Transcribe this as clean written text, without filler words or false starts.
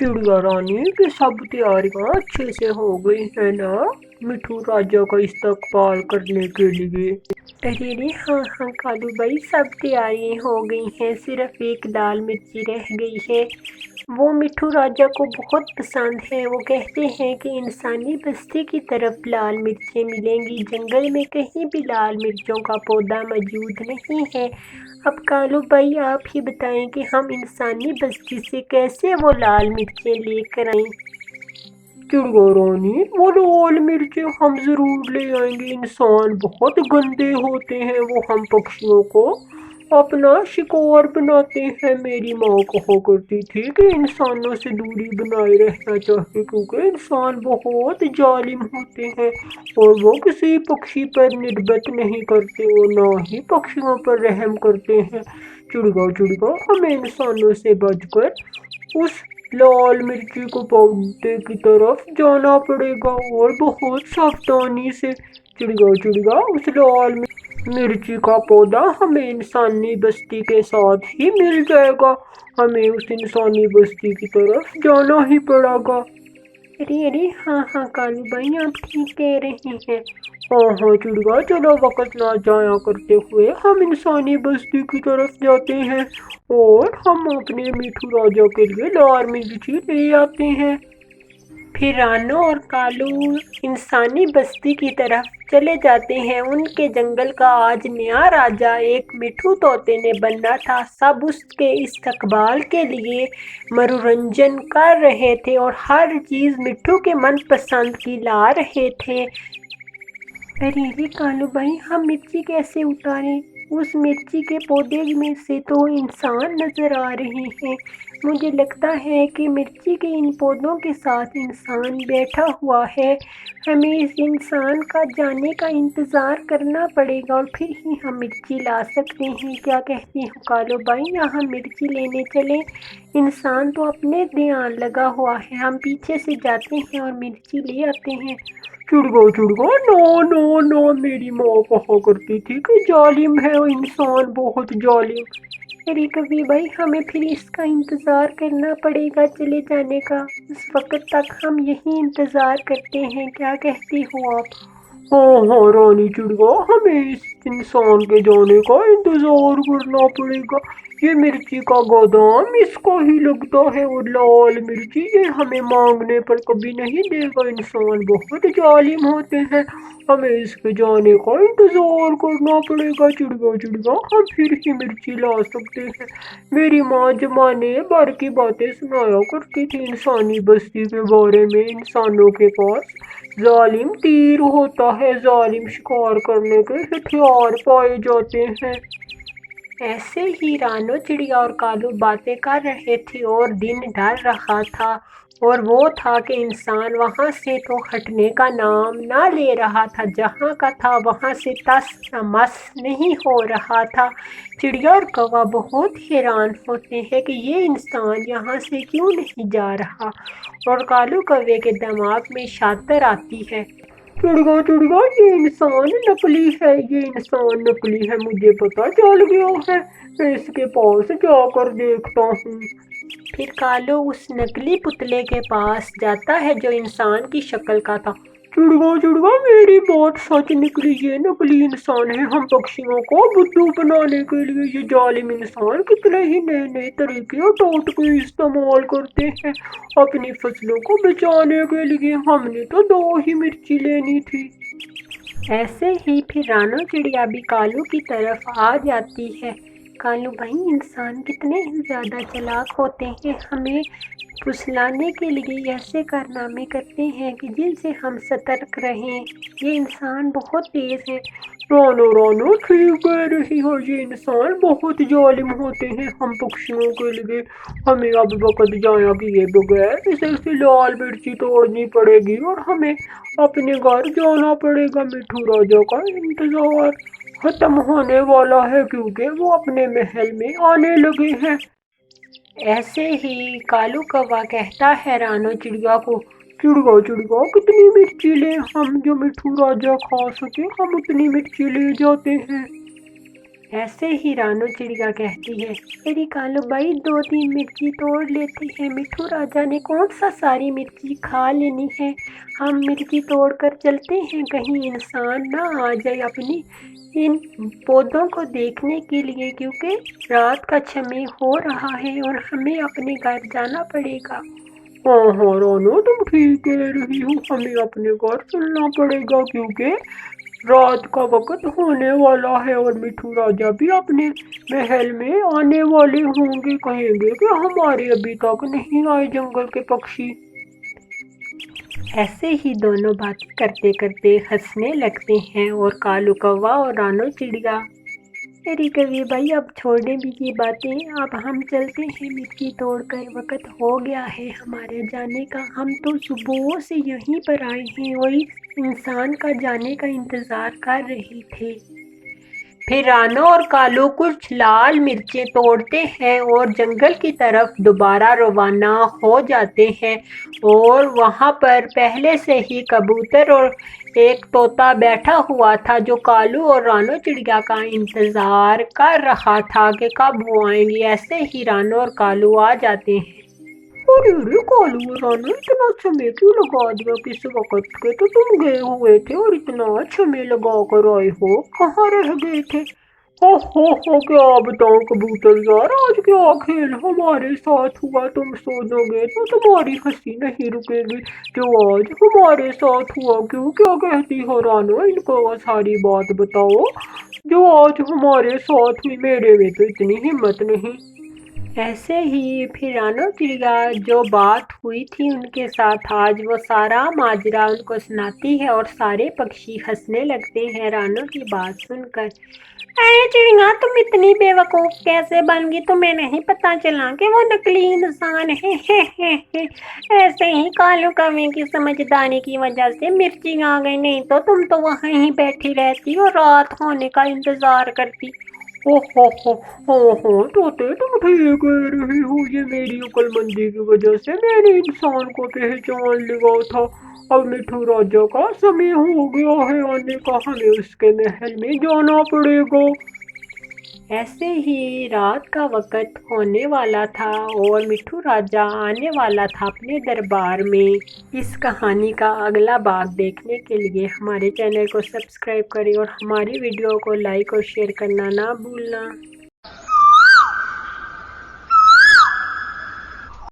चिड़िया रानी की सब तैयारियां अच्छे से हो गई है ना, मिठू राजा का इस्तकबाल करने के लिए। अरे रे हाँ हाँ कालू भाई, सब तैयारियां हो गई हैं, सिर्फ एक लाल मिर्ची रह गई है। वो मिठू राजा को बहुत पसंद है। वो कहते हैं कि इंसानी बस्ती की तरफ लाल मिर्चें मिलेंगी, जंगल में कहीं भी लाल मिर्चों का पौधा मौजूद नहीं है। अब कालू भाई आप ही बताएं कि हम इंसानी बस्ती से कैसे वो लाल मिर्चें लेकर आएं। चिड़िया रानी, वो लाल मिर्चें हम जरूर ले आएंगे। इंसान बहुत गंदे होते हैं, वो हम पक्षियों को अपना शिकार बनाते हैं। मेरी माँ कहा करती थी कि इंसानों से दूरी बनाए रहना चाहिए, क्योंकि इंसान बहुत जालिम होते हैं और वो किसी पक्षी पर निर्भर नहीं करते और ना ही पक्षियों पर रहम करते हैं। चिड़िया चिड़िया, हमें इंसानों से बचकर उस लाल मिर्ची को पौधे की तरफ जाना पड़ेगा और बहुत सावधानी से। चिड़िया चिड़िया, उस लाल मिर्ची का पौधा हमें इंसानी बस्ती के साथ ही मिल जाएगा। हमें उस इंसानी बस्ती की तरफ जाना ही पड़ेगा। अरे अरे हाँ हाँ कालू भाई, आप ठीक कह रहे हैं। हाँ हाँ चिड़िया, चलो वक्त ना जाया करते हुए हम इंसानी बस्ती की तरफ जाते हैं और हम अपने मिठू राजा के लिए लाल मिर्ची ले आते हैं। फिर रानो और कालू इंसानी बस्ती की तरफ चले जाते हैं। उनके जंगल का आज नया राजा एक मिठू तोते ने बनना था। सब उसके इस्तकबाल के लिए मनोरंजन कर रहे थे और हर चीज मिठू के मनपसंद की ला रहे थे। अरे रे कालू भाई, हम मिर्ची कैसे उतारें? उस मिर्ची के पौधे में से तो इंसान नजर आ रहे हैं। मुझे लगता है कि मिर्ची के इन पौधों के साथ इंसान बैठा हुआ है। हमें इस इंसान का जाने का इंतज़ार करना पड़ेगा और फिर ही हम मिर्ची ला सकते हैं। क्या कहते हो कालू भाई, यहाँ मिर्ची लेने चले? इंसान तो अपने ध्यान लगा हुआ है, हम पीछे से जाते हैं और मिर्ची ले आते हैं। चिड़िया चिड़िया, नो नो नो, मेरी माँ कहा करती थी कि जालिम है वो इंसान, बहुत जालिम। अरे कभी भाई, हमें फिर इसका इंतज़ार करना पड़ेगा चले जाने का। उस वक्त तक हम यही इंतज़ार करते हैं। क्या कहती हो आप? हाँ हाँ रानी चिड़िया, हमें इस इंसान के जाने का इंतजार करना पड़ेगा। ये मिर्ची का गोदाम इसको ही लगता है और लाल मिर्ची ये हमें मांगने पर कभी नहीं देगा। इंसान बहुत जालिम होते हैं, हमें इसके जाने का इंतजार करना पड़ेगा। चिड़िया चिड़िया, हम फिर ही मिर्ची ला सकते हैं। मेरी माँ जमाने भर की बातें सुनाया करती थी इंसानी बस्ती के बारे में। इंसानों के पास जालिम तीर होता है, जालिम शिकार करने के हथियार पाए जाते हैं। ऐसे ही रानो चिड़िया और कालू बातें कर रहे थे और दिन ढल रहा था और वो था कि इंसान वहां से तो हटने का नाम ना ले रहा था। जहां का था वहां से तस मस नहीं हो रहा था। चिड़िया और कौवा बहुत हैरान होते हैं कि ये इंसान यहाँ से क्यों नहीं जा रहा और कालू कौवे के दिमाग में शातर आती है। चिड़िया चिड़िया, ये इंसान नकली है, ये इंसान नकली है, मुझे पता चल गया है। मैं इसके पास जाकर देखता हूँ। फिर कालू उस नकली पुतले के पास जाता है जो इंसान की शक्ल का था। चिड़िया चिड़िया, मेरी बात सच निकली, ये नकली इंसान है। हम पक्षियों को बुद्धू बनाने के लिए ये जालिम इंसान कितने ही नए नए तरीके और टोटके इस्तेमाल करते हैं अपनी फसलों को बचाने के लिए। हमने तो 2 ही मिर्ची लेनी थी। ऐसे ही फिर रानो चिड़िया भी कालू की तरफ आ जाती है। कालू भाई, इंसान कितने ही ज़्यादा चालाक होते हैं, हमें फुसलाने के लिए ऐसे कारनामे करते हैं कि जिनसे हम सतर्क रहें। ये इंसान बहुत तेज़ है। रानो रानो, ठीक कह रही हो, ये इंसान बहुत जालिम होते हैं हम पक्षियों के लिए। हमें अब वक्त जाया किए बगैर इसे लाल मिर्ची तोड़नी पड़ेगी और हमें अपने घर जाना पड़ेगा। मिठू राजा का इंतजार खत्म होने वाला है क्योंकि वो अपने महल में आने लगे हैं। ऐसे ही कालू कौवा कहता है रानो चिड़िया को। चिड़िया चिड़िया, कितनी मिर्ची ले हम जो मिठू राजा खा सके, हम उतनी मिर्ची ले जाते हैं। ایسے ہی رانو چڑیا کہتی ہے، میری کالو بائی 2-3 مرچی توڑ لیتے ہیں، مٹھو راجا نے کون سا ساری مرچی کھا لینی ہے، ہم مرچی توڑ کر چلتے ہیں، کہیں انسان نہ آ جائے اپنی ان پودوں کو دیکھنے کے لیے، کیونکہ رات کا سمے ہو رہا ہے اور ہمیں اپنے گھر جانا پڑے گا۔ ہاں ہاں رانو، تم ٹھیک کہہ رہی ہو، ہمیں اپنے گھر چلنا پڑے گا کیونکہ رات کا وقت ہونے والا ہے اور مٹھو راجا بھی اپنے محل میں آنے والے ہوں گے، کہیں گے کہ ہمارے ابھی تک نہیں آئے جنگل کے پکشی۔ ایسے ہی دونوں باتیں کرتے کرتے ہنسنے لگتے ہیں اور کالو کوا اور رانو چڑیا، میری کبھی بھائی اب چھوڑنے بھی کی باتیں، اب ہم چلتے ہیں مرچی توڑ کر، وقت ہو گیا ہے ہمارے جانے کا، ہم تو صبح سے یہیں پر آئے ہیں اور اس انسان کا جانے کا انتظار کر رہے تھے۔ پھر رانو اور کالو کچھ لال مرچیں توڑتے ہیں اور جنگل کی طرف دوبارہ روانہ ہو جاتے ہیں، اور وہاں پر پہلے سے ہی کبوتر اور ایک طوطا بیٹھا ہوا تھا جو کالو اور رانو چڑیا کا انتظار کر رہا تھا کہ کب وہ آئیں گی۔ ایسے ہی رانو اور کالو آ جاتے ہیں۔ ارے کالو اور رانو، اتنا سمے کیوں لگا دیا، کس وقت کے تو تم گئے ہوئے تھے اور اتنا سمے لگا کر آئے ہو، کہاں رہ گئے تھے؟ ہو کیا بتاؤں کبوتر یار، آج کیا کھیل ہمارے ساتھ ہوا، تم سوچو گے تو تمہاری ہنسی نہیں رکے گی جو آج ہمارے ساتھ ہوا۔ کیوں، کیا کہتی ہو رانو، ان کو ساری بات بتاؤ جو آج ہمارے ساتھ ہوئی، میرے میں تو اتنی ہمت نہیں۔ ایسے ہی پھر رانو چڑیا جو بات ہوئی تھی ان کے ساتھ آج وہ سارا ماجرا ان کو سناتی ہے اور سارے پکشی ہنسنے لگتے ہیں رانو کی بات سن کر۔ ارے چڑیا، تم اتنی بے وقوف کیسے بن گئی، تمہیں نہیں پتا چلا کہ وہ نکلی انسان ہے۔ ایسے ہی کالو کوے کی سمجھداری کی وجہ سے مرچی آ گئی، نہیں تو تم تو وہیں ہی بیٹھی رہتی اور رات ہونے کا انتظار کرتی۔ ہاں طوطے، تم ٹھیک کہہ رہی ہو، یہ میری عقل مندی کی وجہ سے میں نے انسان کو پہچان لیا تھا۔ اب مٹھو راجا کا سمے ہو گیا ہے آنے کا، ہمیں اس کے محل میں جانا پڑے گا۔ ایسے ہی رات کا وقت ہونے والا تھا اور مٹھو راجا آنے والا تھا اپنے دربار میں۔ اس کہانی کا اگلا بھاگ دیکھنے کے لیے ہمارے چینل کو سبسکرائب کریں اور ہماری ویڈیو کو لائک اور شیئر کرنا نہ بھولنا۔